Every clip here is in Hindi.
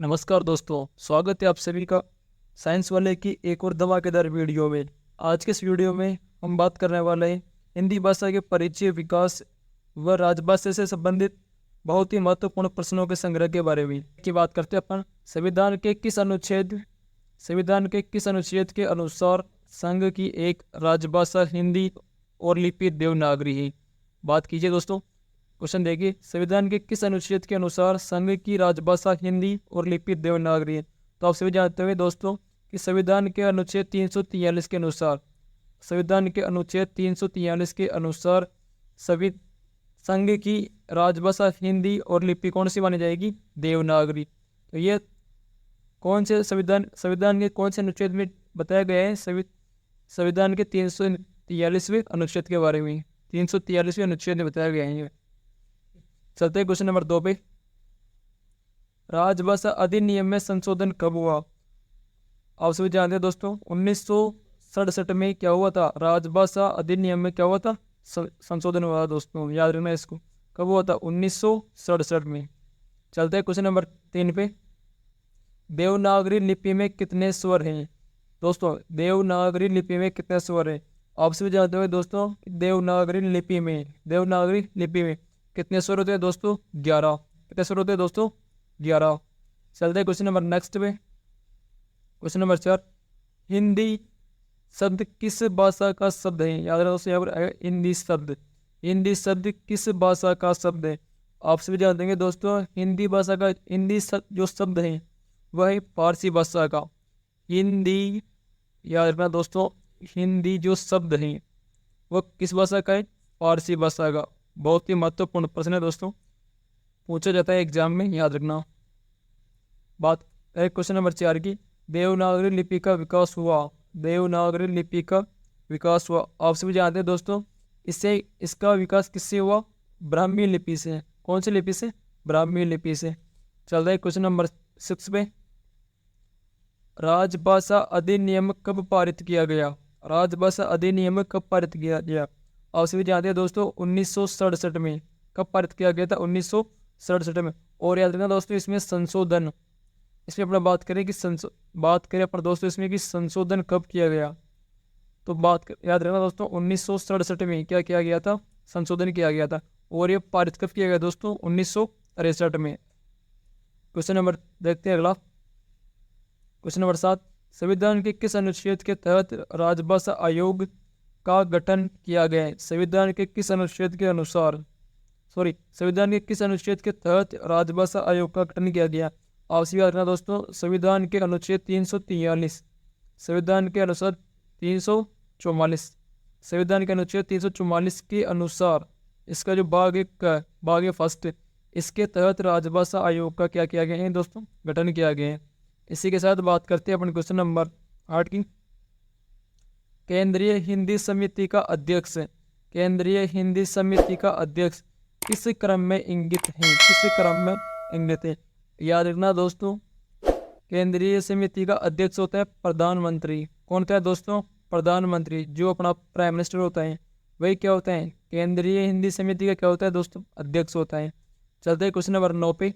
नमस्कार दोस्तों, स्वागत है आप सभी का साइंस वाले की एक और धमाकेदार वीडियो में। आज के इस वीडियो में हम बात करने वाले हैं हिंदी भाषा के परिचय, विकास व राजभाषा से संबंधित बहुत ही महत्वपूर्ण प्रश्नों के संग्रह के बारे में की बात करते हैं अपन। संविधान के किस अनुच्छेद के अनुसार संघ की एक राजभाषा हिंदी और लिपि देवनागरी है? बात कीजिए दोस्तों। क्वेश्चन देखिए, संविधान के किस अनुच्छेद के अनुसार संघ की राजभाषा हिंदी और लिपि देवनागरी है? तो आप सभी जानते हुए दोस्तों कि संविधान के अनुच्छेद 343 के अनुसार के अनुसार सभी संघ की राजभाषा हिंदी और लिपि कौन सी मानी जाएगी? देवनागरी। तो ये कौन से संविधान के कौन से अनुच्छेद में बताया गया है? संविधान के 343वें अनुच्छेद के बारे में 343वें अनुच्छेद में बताया गया है। चलते हैं क्वेश्चन नंबर 2 पे। राजभाषा अधिनियम में संशोधन कब हुआ? आप सभी जानते हैं दोस्तों 1967 में क्या हुआ था? राजभाषा अधिनियम में क्या हुआ था? संशोधन हुआ दोस्तों, याद रखना इसको। कब हुआ था? 1967 में। चलते हैं क्वेश्चन नंबर 3 पे। देवनागरी लिपि में कितने स्वर हैं? दोस्तों देवनागरी लिपि में कितने स्वर हैं? आप सभी जानते हो दोस्तों देवनागरी लिपि में कितने स्वर होते हैं दोस्तों? 11। कितने स्वर होते हैं दोस्तों? 11। चलते हैं क्वेश्चन नंबर नेक्स्ट पे। क्वेश्चन नंबर 4, हिंदी शब्द किस भाषा का शब्द है? याद रखो दोस्तों, यहाँ पर हिंदी शब्द किस भाषा का शब्द है? आप सभी जानते हैं दोस्तों जो शब्द है वह है फारसी भाषा का। हिंदी, याद रखना दोस्तों, हिंदी जो शब्द है वह किस भाषा का है? फारसी भाषा का। बहुत ही महत्वपूर्ण प्रश्न है दोस्तों, पूछा जाता है एग्जाम में, याद रखना। बात है क्वेश्चन नंबर 4 की। देवनागरी लिपि का विकास हुआ। आप सभी जानते हैं दोस्तों इसका विकास किससे हुआ? ब्राह्मी लिपि से। कौन सी लिपि से? ब्राह्मी लिपि से। चल रहा है क्वेश्चन नंबर 6 पे। राजभाषा अधिनियम कब पारित किया गया? आप सभी जानते हैं दोस्तों 1967 में। कब पारित किया गया था? 1967 में। और याद रखना दोस्तों इसमें अपना बात करें अपन दोस्तों इसमें कि संशोधन कब किया गया, तो याद रखना दोस्तों 1967 में क्या किया गया था? संशोधन किया गया था। और ये पारित कब किया गया दोस्तों? 1963 में। क्वेश्चन नंबर देखते हैं अगला। क्वेश्चन नंबर 7, संविधान के किस अनुच्छेद के तहत राजभाषा आयोग का गठन किया गया है? संविधान के किस अनुच्छेद के तहत राजभाषा आयोग का गठन किया गया? आप सभी याद रखना दोस्तों संविधान के अनुच्छेद 344 के अनुसार इसका जो भाग है फर्स्ट, इसके तहत राजभाषा आयोग का क्या किया गया है दोस्तों? गठन किया गया है। इसी के साथ बात करते हैं अपन क्वेश्चन नंबर 8 की। केंद्रीय हिंदी समिति का अध्यक्ष किस क्रम में इंगित है? याद रखना दोस्तों केंद्रीय समिति का अध्यक्ष होता है प्रधानमंत्री। कौन होता है दोस्तों? प्रधानमंत्री, जो अपना प्राइम मिनिस्टर होता है वही क्या होता है? केंद्रीय हिंदी समिति का क्या होता है दोस्तों? अध्यक्ष होता है। चलते हैं क्वेश्चन नंबर 9 पे।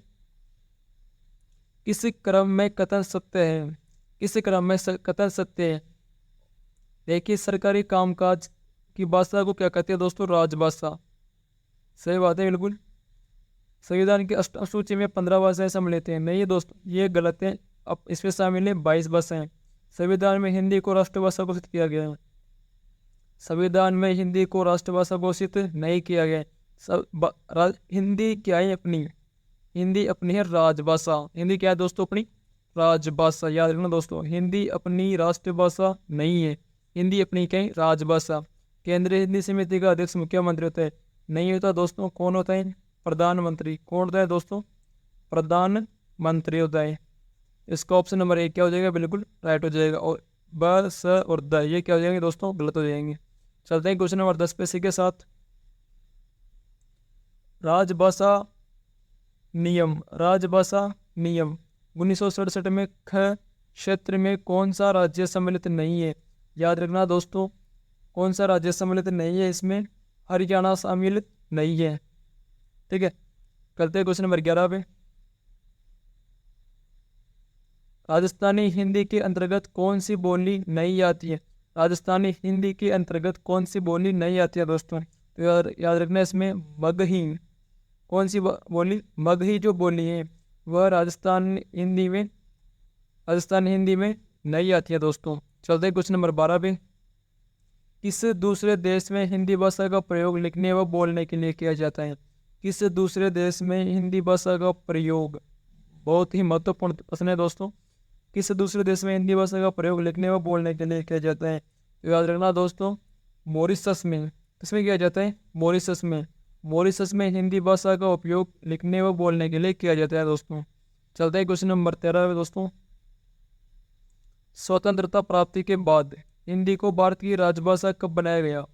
किस क्रम में कथन सत्य है? देखिए सरकारी कामकाज की भाषा को क्या कहते हैं दोस्तों? राजभाषा। सही बात है, बिल्कुल। संविधान की अष्टम सूची में 15 भाषाएं सम्मिलित हैं। नहीं दोस्तों, ये गलत है। अब इसमें शामिल है 22 भाषाएं। संविधान में हिंदी को राष्ट्रभाषा घोषित किया गया है। संविधान में हिंदी को राष्ट्रभाषा घोषित नहीं किया गया। हिंदी क्या है? हिंदी अपनी है राजभाषा। हिंदी क्या है दोस्तों? अपनी राजभाषा। याद रखना दोस्तों हिंदी अपनी राष्ट्रभाषा नहीं है, हिंदी अपनी क्या है? राजभाषा। केंद्रीय हिंदी समिति का अध्यक्ष मुख्यमंत्री होता है? नहीं होता दोस्तों। कौन होता है? प्रधानमंत्री। कौन होता है दोस्तों? प्रधानमंत्री होता है। इसका ऑप्शन नंबर 1 क्या हो जाएगा? बिल्कुल राइट हो जाएगा। और ब, स और द ये क्या हो जाएंगे दोस्तों? गलत हो जाएंगे। चलते हैं क्वेश्चन नंबर 10 पे इसी के साथ। राजभाषा नियम 1967 में ख क्षेत्र में कौन सा राज्य सम्मिलित नहीं है? याद रखना दोस्तों कौन सा राज्य सम्मिलित नहीं है इसमें? हरियाणा सम्मिलित नहीं है। ठीक है, करते हैं क्वेश्चन नंबर 11 पे। राजस्थानी हिंदी के अंतर्गत कौन सी बोली नहीं आती है? राजस्थानी हिंदी के अंतर्गत कौन सी बोली नहीं आती है दोस्तों? तो याद रखना इसमें मगही। कौन सी बोली? मगही जो बोली है वह राजस्थान हिंदी में नहीं आती है दोस्तों। चलते क्वेश्चन नंबर 12 पे। किस दूसरे देश में हिंदी भाषा का प्रयोग लिखने व बोलने के लिए किया जाता है? किस दूसरे देश में हिंदी भाषा का प्रयोग, बहुत ही महत्वपूर्ण प्रश्न है दोस्तों। किस दूसरे देश में हिंदी भाषा का प्रयोग लिखने व बोलने के लिए किया जाता है? तो याद रखना दोस्तों, मॉरिशस में। किसमें किया जाता है? मॉरिशस में। मॉरिशस में हिंदी भाषा का उपयोग लिखने व बोलने के लिए किया जाता है दोस्तों। चलते हैं क्वेश्चन नंबर 13 में दोस्तों। स्वतंत्रता प्राप्ति के बाद हिंदी को भारत की राजभाषा कब बनाया गया?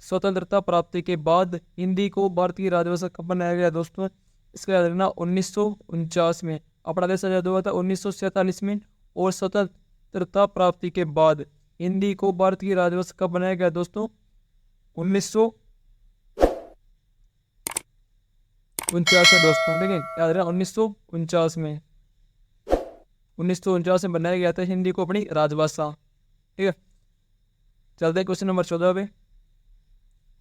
स्वतंत्रता प्राप्ति के बाद हिंदी को भारत की राजभाषा कब बनाया गया दोस्तों? इसका याद रखना 1949 में। अपना देश आजाद हुआ था 1947 में। और स्वतंत्रता प्राप्ति के बाद हिंदी को भारत की राजभाषा कब बनाया गया दोस्तों? 1949 में दोस्तों। ठीक है, याद रखना 1949 में। 1949 में बनाया गया था हिंदी को अपनी राजभाषा। ठीक है, चलते हैं क्वेश्चन नंबर 14 पे।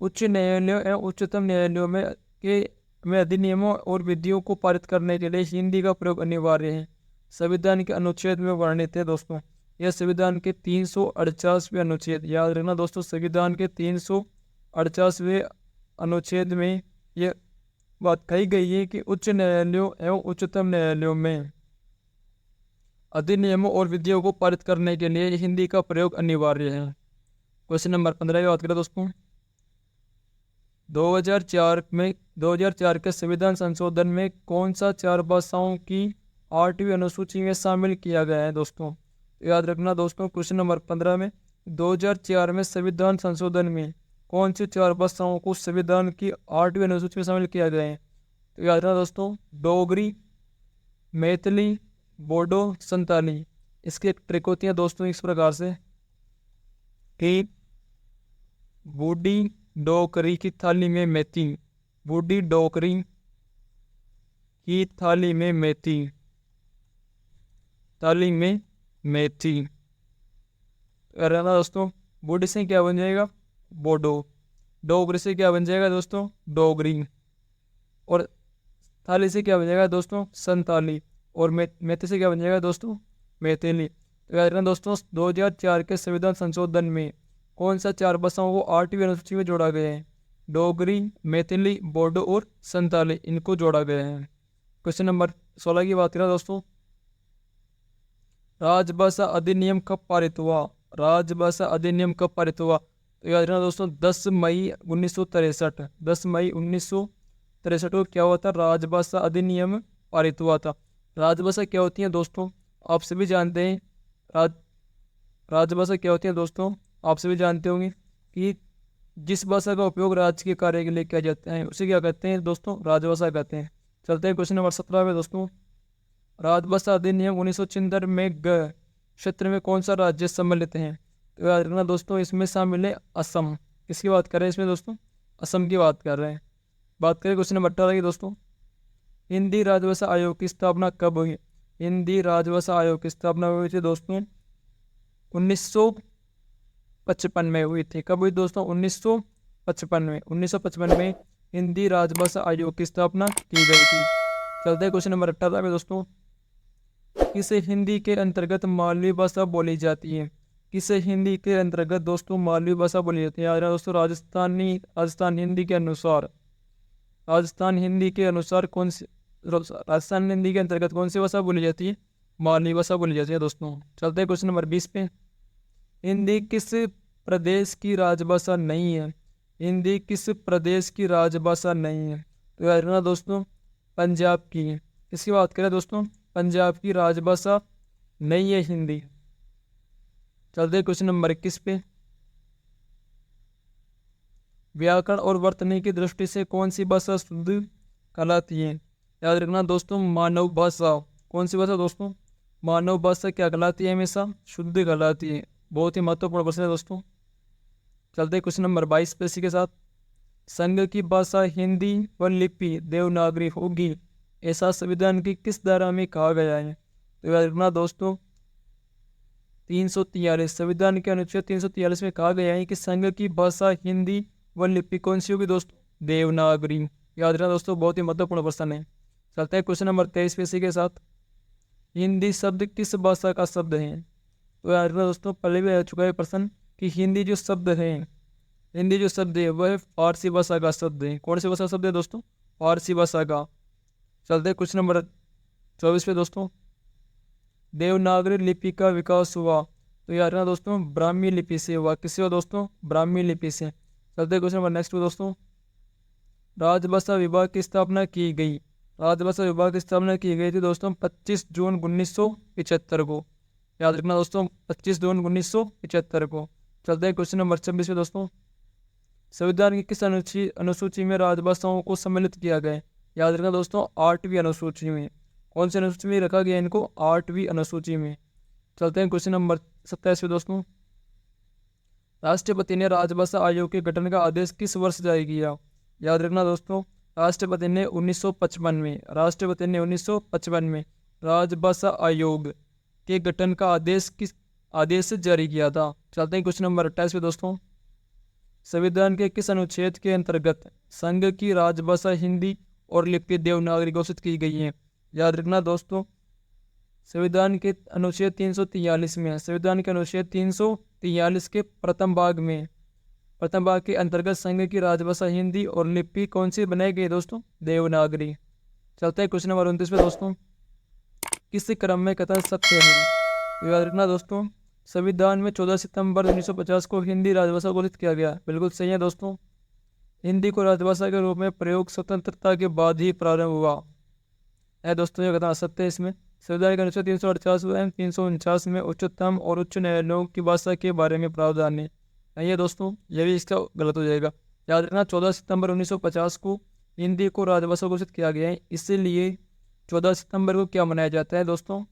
उच्च न्यायालयों एवं उच्चतम न्यायालयों में अधिनियमों और विधियों को पारित करने के लिए हिंदी का प्रयोग अनिवार्य है। संविधान के अनुच्छेद में वर्णित है दोस्तों। यह संविधान के 348वें अनुच्छेद, याद रखना दोस्तों, संविधान के 348वें अनुच्छेद में यह बात कही गई है कि उच्च न्यायालयों एवं उच्चतम न्यायालयों में अधिनियमों और विधियों को पारित करने के लिए हिंदी का प्रयोग अनिवार्य है। क्वेश्चन नंबर 15 की बात करें दोस्तों। 2004 के संविधान संशोधन में कौन सा 4 भाषाओं की 8वीं अनुसूची में शामिल किया गया है दोस्तों? याद रखना दोस्तों, क्वेश्चन नंबर 15 में 2004 में संविधान संशोधन में कौन सी 4 भाषाओं को संविधान की 8वीं अनुसूची में शामिल किया गया है? तो याद रखना दोस्तों, डोगरी, मैथिली, बोडो, संताली। इसकी एक ट्रिक होती है दोस्तों इस प्रकार से कि बूढ़ी डोकरी की थाली में मेथी, बूढ़ी डोकरी की थाली में मेथी, थाली में मेथी। रहना दोस्तों, बूढ़ी से क्या बन जाएगा? बोडो। डोगरी से क्या बन जाएगा दोस्तों? डोगरी। और थाली से क्या बन जाएगा दोस्तों? संताली। और मेथी से क्या बन जाएगा दोस्तों? मैथिली। तो याद रखना दोस्तों, 2004 के संविधान संशोधन में कौन सा 4 भाषाओं को 8वीं अनुसूची में जोड़ा गया है? डोगरी, मैथिली, बोडो और संताली, इनको जोड़ा गया है। क्वेश्चन नंबर 16 की बात करें दोस्तों। राजभाषा अधिनियम कब पारित हुआ? राजभाषा अधिनियम कब पारित हुआ? तो याद रखना दोस्तों, 10 मई 1963। 10 मई 1963 को क्या हुआ था? राजभाषा अधिनियम पारित हुआ था। राजभाषा क्या होती है दोस्तों? आप सभी जानते हैं। राजभाषा क्या होती है दोस्तों? आप सभी जानते होंगे कि जिस भाषा का उपयोग राज्य के कार्य के लिए किया जाता है उसे क्या कहते हैं दोस्तों? राजभाषा कहते हैं। चलते हैं क्वेश्चन नंबर 17 में दोस्तों। राजभाषा अधिनियम 1976 में ग क्षेत्र में कौन सा राज्य सम्मिलित है? तो याद रखना दोस्तों, इसमें शामिल है असम। किसकी बात कर रहे हैं इसमें दोस्तों? असम की बात कर रहे हैं। बात करें क्वेश्चन नंबर 18 की दोस्तों। हिंदी राजभाषा आयोग की स्थापना कब हुई? हिंदी राजभाषा आयोग की स्थापना हुई थी दोस्तों 1955 में हुई थी। कब हुई दोस्तों? 1955 में। 1955 में हिंदी राजभाषा आयोग की स्थापना की गई थी। चलते हैं क्वेश्चन नंबर 18 में दोस्तों। किस हिंदी के अंतर्गत मालवी भाषा बोली जाती है? किस हिंदी के अंतर्गत दोस्तों मालवी भाषा बोली जाती है? याद रखना दोस्तों, राजस्थान हिंदी के अनुसार राजस्थान हिंदी के अंतर्गत कौन सी भाषा बोली जाती है? मालवी भाषा बोली जाती है दोस्तों। चलते हैं क्वेश्चन नंबर 20 पे। हिंदी किस प्रदेश की राजभाषा नहीं है? हिंदी किस प्रदेश की राजभाषा नहीं है? तो याद रखना दोस्तों, पंजाब की। किसकी बात करें दोस्तों? पंजाब की राजभाषा नहीं है हिंदी। चलते क्वेश्चन नंबर 21 पे। व्याकरण और वर्तनी की दृष्टि से कौन सी भाषा शुद्ध कहलाती है? याद रखना दोस्तों, मानव भाषा। कौन सी भाषा दोस्तों? मानव भाषा क्या कहलाती है? हमेशा शुद्ध कहलाती है। बहुत ही महत्वपूर्ण प्रश्न है दोस्तों। चलते क्वेश्चन नंबर 22 पे इसी के साथ। संघ की भाषा हिंदी व लिपि देवनागरी होगी, ऐसा संविधान की किस धारा में कहा गया है? तो याद रखना दोस्तों, 343 संविधान के अनुच्छेद 343 में कहा गया है कि संघ की भाषा हिंदी व लिपि कौन सी होगी दोस्तों? देवनागरी। याद रखना दोस्तों, बहुत ही महत्वपूर्ण प्रश्न है। चलते हैं क्वेश्चन नंबर 23 पे इसी के साथ। हिंदी शब्द किस भाषा का शब्द है? तो याद रखना दोस्तों, पहले भी आ चुका है प्रश्न कि हिंदी जो शब्द है वह फारसी भाषा का शब्द है। कौन सी भाषा का शब्द है दोस्तों? फारसी भाषा का। चलते हैं क्वेश्चन नंबर 24 पे दोस्तों। देवनागरी लिपि का विकास हुआ, तो याद रखना दोस्तों, ब्राह्मी लिपि से हुआ। किससे हुआ दोस्तों? ब्राह्मी लिपि से। चलते हैं क्वेश्चन नंबर नेक्स्ट पे दोस्तों। राजभाषा विभाग की स्थापना की गई। राजभाषा विभाग की स्थापना की गई थी दोस्तों 25 जून 1975 को। याद रखना दोस्तों, 25 जून 1975 को। चलते हैं क्वेश्चन नंबर 26 पे दोस्तों। संविधान की किस अनुसूची में राजभाषाओं को सम्मिलित किया गया? याद रखना दोस्तों, 8वीं अनुसूची में। कौन सी अनुसूची में रखा गया इनको? 8वीं अनुसूची में। चलते हैं क्वेश्चन नंबर 27 पे दोस्तों। राष्ट्रपति ने राजभाषा आयोग के गठन का आदेश किस वर्ष जारी किया? याद रखना दोस्तों, राष्ट्रपति ने 1955 में। राष्ट्रपति ने 1955 में राजभाषा आयोग के गठन का आदेश जारी किया था। चलते हैं क्वेश्चन नंबर 28 पे दोस्तों। संविधान के किस अनुच्छेद के अंतर्गत संघ की राजभाषा हिंदी और लिपि देवनागरी घोषित की गई है? याद रखना दोस्तों, संविधान के अनुच्छेद 343 में। संविधान के अनुच्छेद 343 के प्रथम भाग के अंतर्गत संघ की राजभाषा हिंदी और लिपि कौन सी बनाई गई दोस्तों? देवनागरी। चलते हैं क्वेश्चन नंबर 29 पे दोस्तों। किस क्रम में कथन सत्य है? याद रखना दोस्तों, संविधान में 14 सितंबर 1950 को हिंदी राजभाषा घोषित किया गया। बिल्कुल सही है दोस्तों। हिंदी को राजभाषा के रूप में प्रयोग स्वतंत्रता के बाद ही प्रारंभ हुआ है दोस्तों, ये कथन असत्य है। इसमें संविधान के अनुच्छेद 348 एवं 349 में उच्चतम और उच्च न्यायालयों की भाषा के बारे में प्रावधान है। ये दोस्तों, ये भी इसका गलत हो जाएगा। याद रखना, 14 सितंबर 1950 को हिंदी को राजभाषा घोषित किया गया है। इसीलिए 14 सितंबर को क्या मनाया जाता है दोस्तों?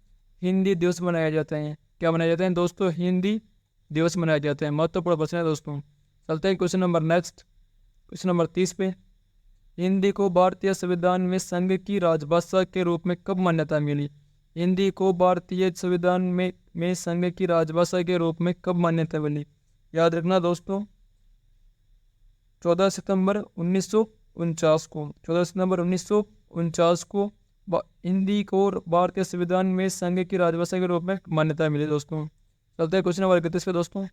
हिंदी दिवस मनाया जाता है। क्या मनाया जाता है दोस्तों? हिंदी दिवस मनाया जाता है। महत्वपूर्ण प्रश्न है दोस्तों। चलते हैं question number next, question number 30 पे। हिंदी को भारतीय संविधान में संघ की राजभाषा के रूप में कब मान्यता मिली? हिंदी को भारतीय संविधान में संघ की राजभाषा के रूप में कब मान्यता मिली? याद रखना दोस्तों, 14 सितंबर 1949 को। 14 सितंबर 1949 को हिंदी को भारतीय संविधान में संघ की राजभाषा के रूप में मान्यता मिली दोस्तों। चलते हैं क्वेश्चन नंबर 31 पे दोस्तों।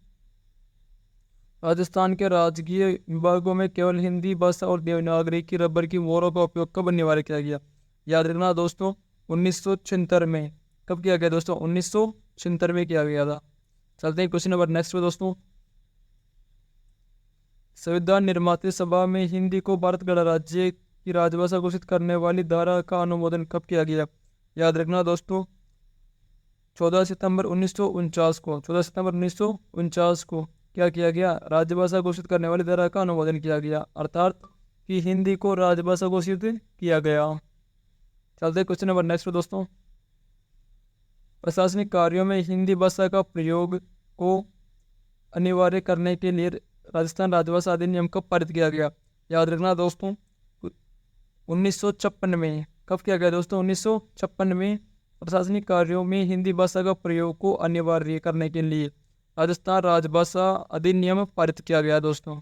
राजस्थान के राजकीय विभागों में केवल हिंदी भाषा और देवनागरी की रबर की मोहरों का उपयोग कब अनिवार्य किया गया? याद रखना दोस्तों, 1976 में। कब किया गया दोस्तों? 1976 में किया गया था। चलते हैं क्वेश्चन नंबर नेक्स्ट पे दोस्तों। संविधान निर्माता सभा में हिंदी को भारत गणराज्य की राजभाषा घोषित करने वाली धारा का अनुमोदन कब किया गया? याद रखना दोस्तों, 14 सितंबर 1949 को। 14 सितंबर 1949 को क्या किया गया? राजभाषा घोषित करने वाली धारा का अनुमोदन किया गया, अर्थात कि हिंदी को राजभाषा घोषित किया गया। चलते क्वेश्चन नंबर नेक्स्ट पे दोस्तों। प्रशासनिक कार्यों में हिंदी भाषा का प्रयोग को अनिवार्य करने के लिए राजस्थान राजभाषा अधिनियम कब पारित किया गया? याद रखना दोस्तों, 1956 में। कब किया गया दोस्तों? 1956 में प्रशासनिक कार्यों में हिंदी भाषा का प्रयोग को अनिवार्य करने के लिए राजस्थान राजभाषा अधिनियम पारित किया गया दोस्तों।